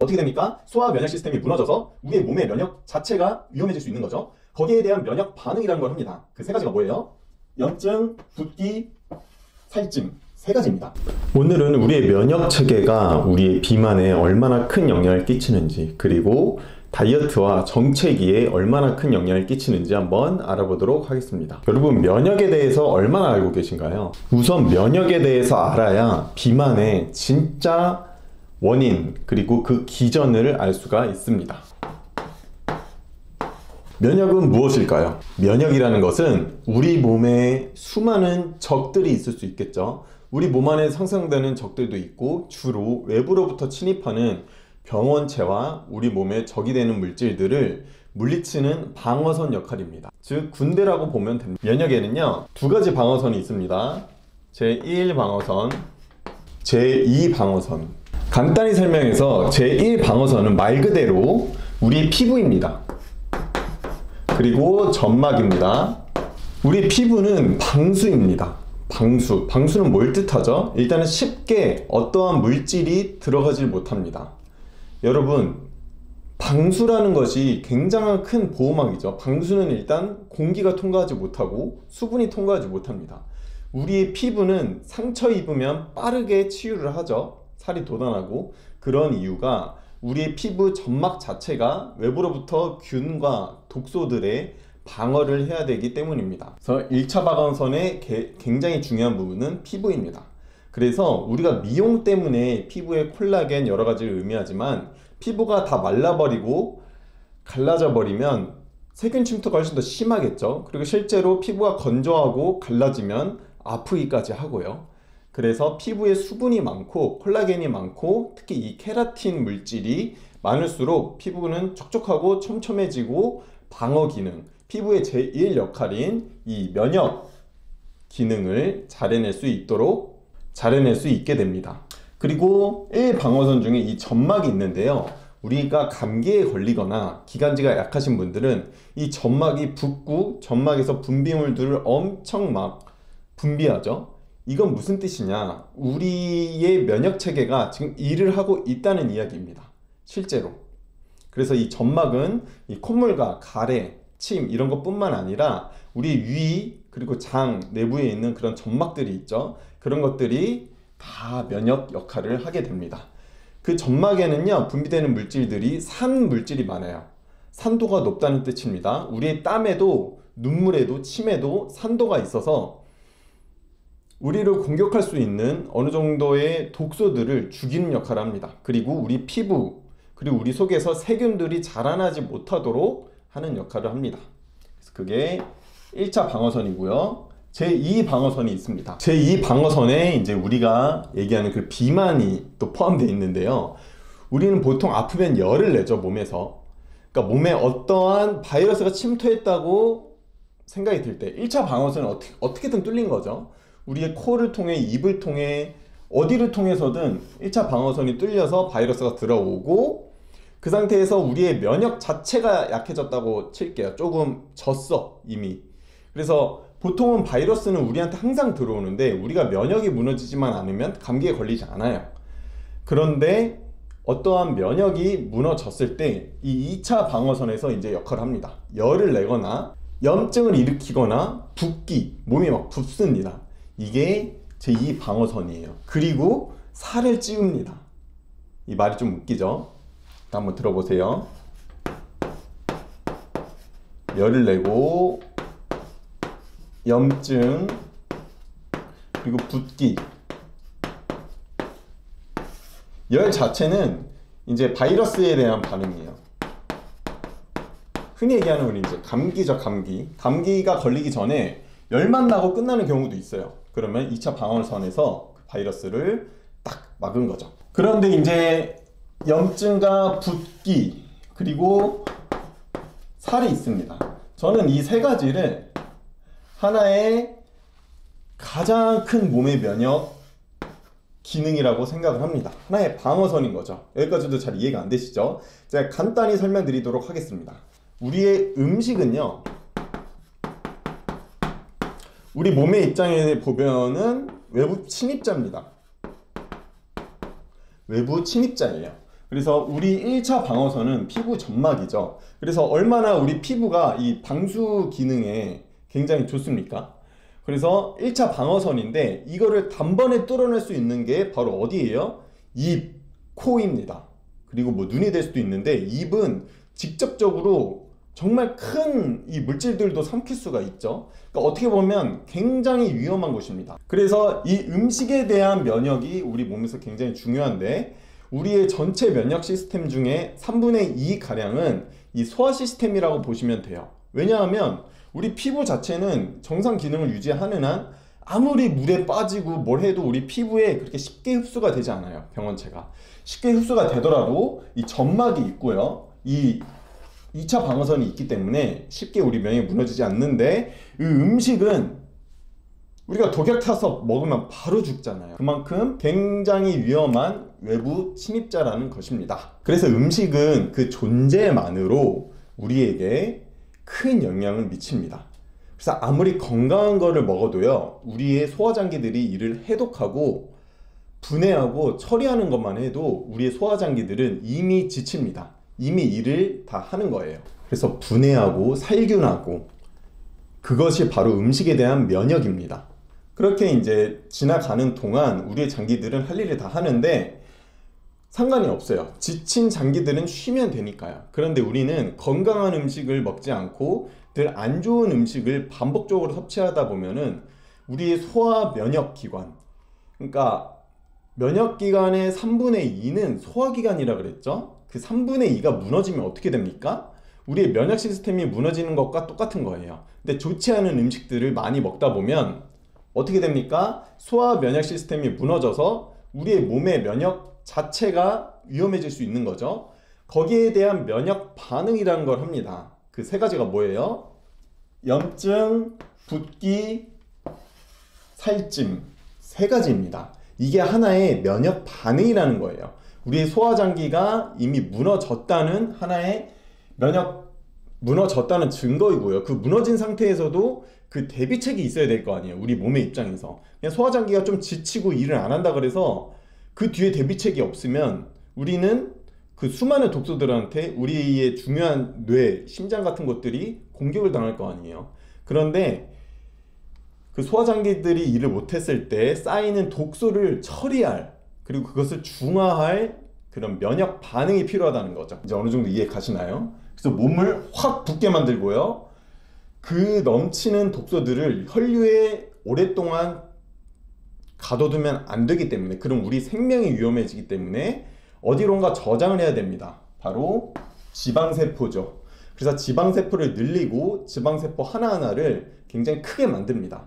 어떻게 됩니까? 소화 면역 시스템이 무너져서 우리의 몸의 면역 자체가 위험해질 수 있는 거죠. 거기에 대한 면역 반응이라는 걸 합니다. 그 세 가지가 뭐예요? 염증, 붓기, 살증. 세 가지입니다. 오늘은 우리의 면역 체계가 우리의 비만에 얼마나 큰 영향을 끼치는지, 그리고 다이어트와 정체기에 얼마나 큰 영향을 끼치는지 한번 알아보도록 하겠습니다. 여러분, 면역에 대해서 얼마나 알고 계신가요? 우선 면역에 대해서 알아야 비만의 진짜 원인, 그리고 그 기전을 알 수가 있습니다. 면역은 무엇일까요? 면역이라는 것은 우리 몸에 수많은 적들이 있을 수 있겠죠. 우리 몸 안에 상상되는 적들도 있고, 주로 외부로부터 침입하는 병원체와 우리 몸에 적이 되는 물질들을 물리치는 방어선 역할입니다. 즉 군대라고 보면 됩니다. 면역에는요, 두 가지 방어선이 있습니다. 제1 방어선, 제2 방어선. 간단히 설명해서 제1 방어선은 말 그대로 우리 피부입니다. 그리고 점막입니다. 우리 피부는 방수입니다. 방수는 뭘 뜻하죠? 일단은 쉽게 어떠한 물질이 들어가질 못합니다. 여러분, 방수라는 것이 굉장한 큰 보호막이죠. 방수는 일단 공기가 통과하지 못하고 수분이 통과하지 못합니다. 우리의 피부는 상처 입으면 빠르게 치유를 하죠. 살이 돋아나고. 그런 이유가 우리의 피부 점막 자체가 외부로부터 균과 독소들의 방어를 해야 되기 때문입니다. 그래서 1차 방어선의 굉장히 중요한 부분은 피부입니다. 그래서 우리가 미용 때문에 피부에 콜라겐 여러 가지를 의미하지만, 피부가 다 말라버리고 갈라져 버리면 세균 침투가 훨씬 더 심하겠죠. 그리고 실제로 피부가 건조하고 갈라지면 아프기까지 하고요. 그래서 피부에 수분이 많고 콜라겐이 많고 특히 이 케라틴 물질이 많을수록 피부는 촉촉하고 촘촘해지고 방어 기능, 피부의 제1 역할인 이 면역 기능을 잘 해낼 수 있게 됩니다. 그리고 1 방어선 중에 이 점막이 있는데요, 우리가 감기에 걸리거나 기관지가 약하신 분들은 이 점막이 붓고 점막에서 분비물들을 엄청 막 분비하죠. 이건 무슨 뜻이냐? 우리의 면역 체계가 지금 일을 하고 있다는 이야기입니다. 실제로. 그래서 이 점막은 이 콧물과 가래, 침 이런 것뿐만 아니라 우리 위 그리고 장 내부에 있는 그런 점막들이 있죠. 그런 것들이 다 면역 역할을 하게 됩니다. 그 점막에는요, 분비되는 물질들이 산 물질이 많아요. 산도가 높다는 뜻입니다. 우리의 땀에도 눈물에도 침에도 산도가 있어서 우리를 공격할 수 있는 어느 정도의 독소들을 죽이는 역할을 합니다. 그리고 우리 피부, 그리고 우리 속에서 세균들이 자라나지 못하도록 하는 역할을 합니다. 그래서 그게 1차 방어선이고요. 제2 방어선이 있습니다. 제2 방어선에 이제 우리가 얘기하는 그 비만이 또 포함되어 있는데요. 우리는 보통 아프면 열을 내죠, 몸에서. 그러니까 몸에 어떠한 바이러스가 침투했다고 생각이 들 때 1차 방어선은 어떻게든 뚫린 거죠. 우리의 코를 통해, 입을 통해, 어디를 통해서든 1차 방어선이 뚫려서 바이러스가 들어오고, 그 상태에서 우리의 면역 자체가 약해졌다고 칠게요. 조금 졌어, 이미. 그래서 보통은 바이러스는 우리한테 항상 들어오는데 우리가 면역이 무너지지만 않으면 감기에 걸리지 않아요. 그런데 어떠한 면역이 무너졌을 때 이 2차 방어선에서 이제 역할을 합니다. 열을 내거나 염증을 일으키거나 붓기, 몸이 막 붓습니다. 이게 제2 방어선이에요. 그리고 살을 찌웁니다. 이 말이 좀 웃기죠? 한번 들어보세요. 열을 내고 염증, 그리고 붓기. 열 자체는 이제 바이러스에 대한 반응이에요. 흔히 얘기하는 우리 이제 감기죠, 감기. 감기가 걸리기 전에 열만 나고 끝나는 경우도 있어요. 그러면 2차 방어선에서 바이러스를 딱 막은 거죠. 그런데 이제 염증과 붓기, 그리고 살이 있습니다. 저는 이 세 가지를 하나의 가장 큰 몸의 면역 기능이라고 생각을 합니다. 하나의 방어선인 거죠. 여기까지도 잘 이해가 안 되시죠? 제가 간단히 설명드리도록 하겠습니다. 우리의 음식은요, 우리 몸의 입장에 보면은 외부 침입자입니다. 외부 침입자예요. 그래서 우리 1차 방어선은 피부 점막이죠. 그래서 얼마나 우리 피부가 이 방수 기능에 굉장히 좋습니까? 그래서 1차 방어선인데 이거를 단번에 뚫어낼 수 있는 게 바로 어디예요? 입, 코입니다. 그리고 뭐 눈이 될 수도 있는데 입은 직접적으로 정말 큰 이 물질들도 삼킬 수가 있죠. 그러니까 어떻게 보면 굉장히 위험한 곳입니다. 그래서 이 음식에 대한 면역이 우리 몸에서 굉장히 중요한데 우리의 전체 면역 시스템 중에 3분의 2 가량은 이 소화 시스템이라고 보시면 돼요. 왜냐하면 우리 피부 자체는 정상 기능을 유지하는 한 아무리 물에 빠지고 뭘 해도 우리 피부에 그렇게 쉽게 흡수가 되지 않아요. 병원체가 쉽게 흡수가 되더라도 이 점막이 있고요, 이 2차 방어선이 있기 때문에 쉽게 우리 면역이 무너지지 않는데 이 음식은 우리가 독약 타서 먹으면 바로 죽잖아요. 그만큼 굉장히 위험한 외부 침입자라는 것입니다. 그래서 음식은 그 존재만으로 우리에게 큰 영향을 미칩니다. 그래서 아무리 건강한 거를 먹어도요, 우리의 소화장기들이 이를 해독하고 분해하고 처리하는 것만 해도 우리의 소화장기들은 이미 지칩니다. 이미 일을 다 하는 거예요. 그래서 분해하고 살균하고 그것이 바로 음식에 대한 면역입니다. 그렇게 이제 지나가는 동안 우리의 장기들은 할 일을 다 하는데 상관이 없어요. 지친 장기들은 쉬면 되니까요. 그런데 우리는 건강한 음식을 먹지 않고 늘 안 좋은 음식을 반복적으로 섭취하다 보면은 우리의 소화 면역기관, 그러니까 면역기관의 3분의 2는 소화기관이라 그랬죠. 그 3분의 2가 무너지면 어떻게 됩니까? 우리의 면역 시스템이 무너지는 것과 똑같은 거예요. 근데 좋지 않은 음식들을 많이 먹다 보면 어떻게 됩니까? 소화 면역 시스템이 무너져서 우리의 몸의 면역 자체가 위험해질 수 있는 거죠. 거기에 대한 면역 반응이라는 걸 합니다. 그 세 가지가 뭐예요? 염증, 붓기, 살찜, 세 가지입니다. 이게 하나의 면역 반응이라는 거예요. 우리의 소화장기가 이미 무너졌다는 하나의 무너졌다는 증거이고요. 그 무너진 상태에서도 그 대비책이 있어야 될 거 아니에요. 우리 몸의 입장에서. 그냥 소화장기가 좀 지치고 일을 안 한다 그래서 그 뒤에 대비책이 없으면 우리는 그 수많은 독소들한테 우리의 중요한 뇌, 심장 같은 것들이 공격을 당할 거 아니에요. 그런데 그 소화장기들이 일을 못했을 때 쌓이는 독소를 처리할, 그리고 그것을 중화할 그런 면역 반응이 필요하다는 거죠. 이제 어느 정도 이해 가시나요? 그래서 몸을 확 붓게 만들고요, 그 넘치는 독소들을 혈류에 오랫동안 가둬두면 안 되기 때문에, 그럼 우리 생명이 위험해지기 때문에 어디론가 저장을 해야 됩니다. 바로 지방세포죠. 그래서 지방세포를 늘리고 지방세포 하나하나를 굉장히 크게 만듭니다.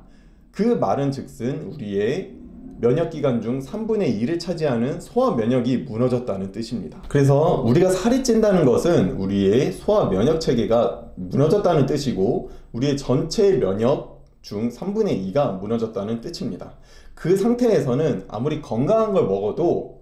그 말은 즉슨 우리의 면역기관 중 3분의 2를 차지하는 소화 면역이 무너졌다는 뜻입니다. 그래서 우리가 살이 찐다는 것은 우리의 소화 면역 체계가 무너졌다는 뜻이고 우리의 전체 면역 중 3분의 2가 무너졌다는 뜻입니다. 그 상태에서는 아무리 건강한 걸 먹어도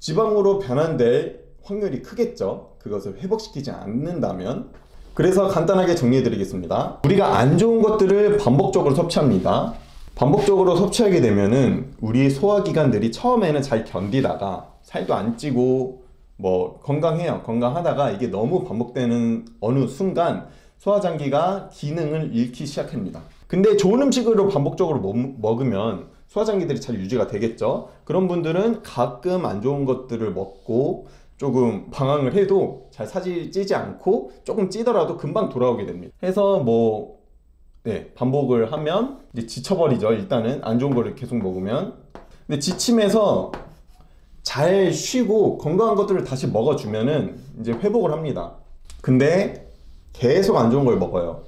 지방으로 변환될 확률이 크겠죠. 그것을 회복시키지 않는다면. 그래서 간단하게 정리해 드리겠습니다. 우리가 안 좋은 것들을 반복적으로 섭취합니다. 반복적으로 섭취하게 되면은 우리 소화기관들이 처음에는 잘 견디다가 살도 안 찌고 뭐 건강해요. 건강하다가 이게 너무 반복되는 어느 순간 소화장기가 기능을 잃기 시작합니다. 근데 좋은 음식으로 반복적으로 먹으면 소화장기들이 잘 유지가 되겠죠. 그런 분들은 가끔 안 좋은 것들을 먹고 조금 방황을 해도 잘 살이 찌지 않고 조금 찌더라도 금방 돌아오게 됩니다. 해서 반복을 하면 이제 지쳐버리죠. 일단은 안 좋은 거를 계속 먹으면. 근데 지침에서 잘 쉬고 건강한 것들을 다시 먹어주면은 이제 회복을 합니다. 근데 계속 안 좋은 걸 먹어요.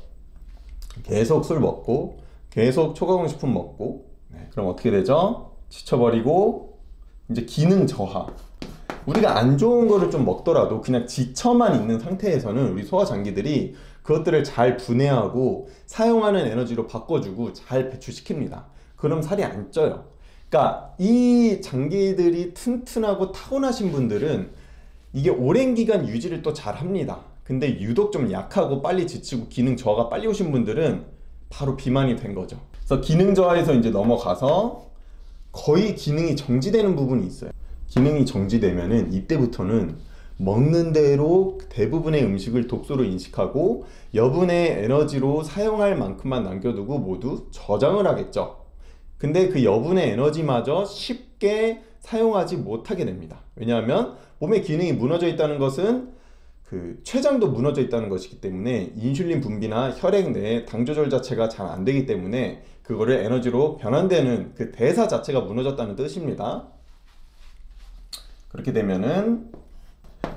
계속 술 먹고 계속 초가공식품 먹고, 그럼 어떻게 되죠? 지쳐버리고 이제 기능 저하. 우리가 안 좋은 거를 좀 먹더라도 그냥 지쳐만 있는 상태에서는 우리 소화장기들이 그것들을 잘 분해하고 사용하는 에너지로 바꿔주고 잘 배출시킵니다. 그럼 살이 안 쪄요. 그러니까 이 장기들이 튼튼하고 타고나신 분들은 이게 오랜 기간 유지를 또 잘 합니다. 근데 유독 좀 약하고 빨리 지치고 기능 저하가 빨리 오신 분들은 바로 비만이 된 거죠. 그래서 기능 저하에서 이제 넘어가서 거의 기능이 정지되는 부분이 있어요. 기능이 정지되면은 이때부터는 먹는 대로 대부분의 음식을 독소로 인식하고 여분의 에너지로 사용할 만큼만 남겨두고 모두 저장을 하겠죠. 근데 그 여분의 에너지마저 쉽게 사용하지 못하게 됩니다. 왜냐하면 몸의 기능이 무너져 있다는 것은 그 췌장도 무너져 있다는 것이기 때문에 인슐린 분비나 혈액 내에 당 조절 자체가 잘 안 되기 때문에 그거를 에너지로 변환되는 그 대사 자체가 무너졌다는 뜻입니다. 그렇게 되면은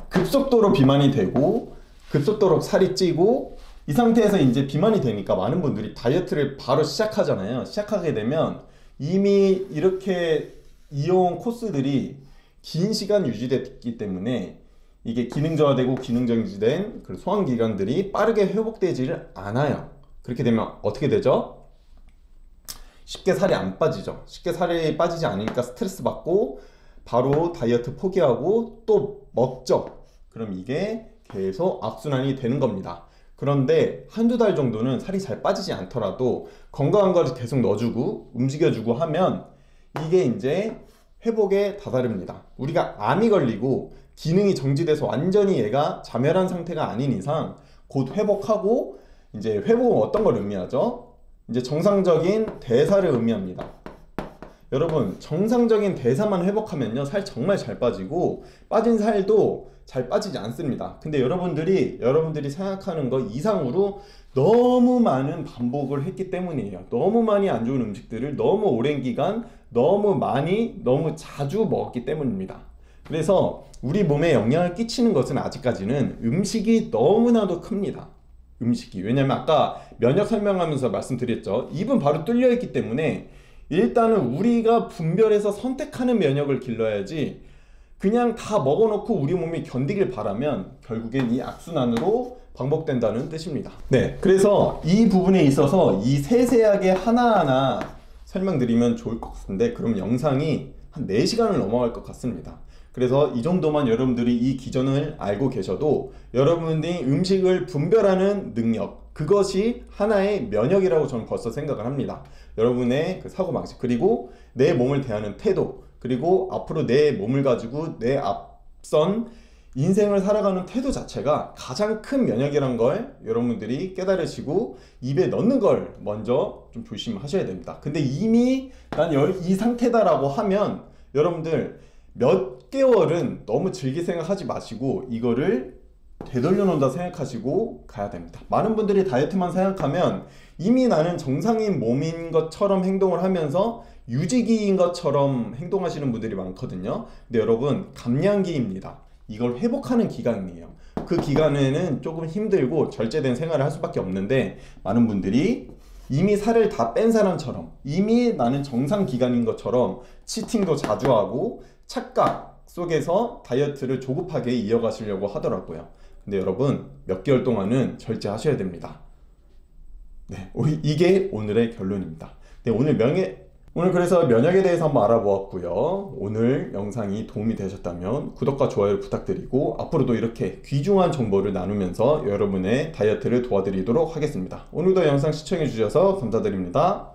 급속도로 비만이 되고 급속도로 살이 찌고 이 상태에서 이제 비만이 되니까 많은 분들이 다이어트를 바로 시작하잖아요. 시작하게 되면 이미 이렇게 이용 코스들이 긴 시간 유지됐기 때문에 이게 기능 저하되고 기능 정지된 그 소화기관들이 빠르게 회복되지를 않아요. 그렇게 되면 어떻게 되죠? 쉽게 살이 안 빠지죠. 쉽게 살이 빠지지 않으니까 스트레스 받고 바로 다이어트 포기하고 또 먹죠. 그럼 이게 계속 악순환이 되는 겁니다. 그런데 한두 달 정도는 살이 잘 빠지지 않더라도 건강한 거를 계속 넣어주고 움직여주고 하면 이게 이제 회복에 다다릅니다. 우리가 암이 걸리고 기능이 정지돼서 완전히 얘가 자멸한 상태가 아닌 이상 곧 회복하고, 이제 회복은 어떤 걸 의미하죠? 이제 정상적인 대사를 의미합니다. 여러분, 정상적인 대사만 회복하면요 살 정말 잘 빠지고 빠진 살도 잘 빠지지 않습니다. 근데 여러분들이 생각하는 거 이상으로 너무 많은 반복을 했기 때문이에요. 너무 많이 안 좋은 음식들을 너무 오랜 기간 너무 많이 너무 자주 먹었기 때문입니다. 그래서 우리 몸에 영향을 끼치는 것은 아직까지는 음식이 너무나도 큽니다. 음식이. 왜냐면 아까 면역 설명하면서 말씀드렸죠. 입은 바로 뚫려 있기 때문에 일단은 우리가 분별해서 선택하는 면역을 길러야지 그냥 다 먹어놓고 우리 몸이 견디길 바라면 결국엔 이 악순환으로 반복된다는 뜻입니다. 네, 그래서 이 부분에 있어서 이 세세하게 하나하나 설명드리면 좋을 것 같은데 그럼 영상이 한 4시간을 넘어갈 것 같습니다. 그래서 이 정도만 여러분들이 이 기전을 알고 계셔도 여러분들이 음식을 분별하는 능력, 그것이 하나의 면역이라고 저는 벌써 생각을 합니다. 여러분의 그 사고방식, 그리고 내 몸을 대하는 태도, 그리고 앞으로 내 몸을 가지고 내 앞선 인생을 살아가는 태도 자체가 가장 큰 면역이란 걸 여러분들이 깨달으시고 입에 넣는 걸 먼저 좀 조심하셔야 됩니다. 근데 이미 난 이 상태다라고 하면 여러분들 몇 개월은 너무 즐길 생각하지 마시고 이거를 되돌려 놓는다 생각하시고 가야 됩니다. 많은 분들이 다이어트만 생각하면 이미 나는 정상인 몸인 것처럼 행동을 하면서 유지기인 것처럼 행동하시는 분들이 많거든요. 근데 여러분, 감량기입니다. 이걸 회복하는 기간이에요. 그 기간에는 조금 힘들고 절제된 생활을 할 수밖에 없는데 많은 분들이 이미 살을 다 뺀 사람처럼 이미 나는 정상 기간인 것처럼 치팅도 자주 하고 착각 속에서 다이어트를 조급하게 이어가시려고 하더라고요. 근데 여러분, 몇 개월 동안은 절제하셔야 됩니다. 네, 이게 오늘의 결론입니다. 네, 오늘 그래서 면역에 대해서 한번 알아보았고요. 오늘 영상이 도움이 되셨다면 구독과 좋아요를 부탁드리고 앞으로도 이렇게 귀중한 정보를 나누면서 여러분의 다이어트를 도와드리도록 하겠습니다. 오늘도 영상 시청해 주셔서 감사드립니다.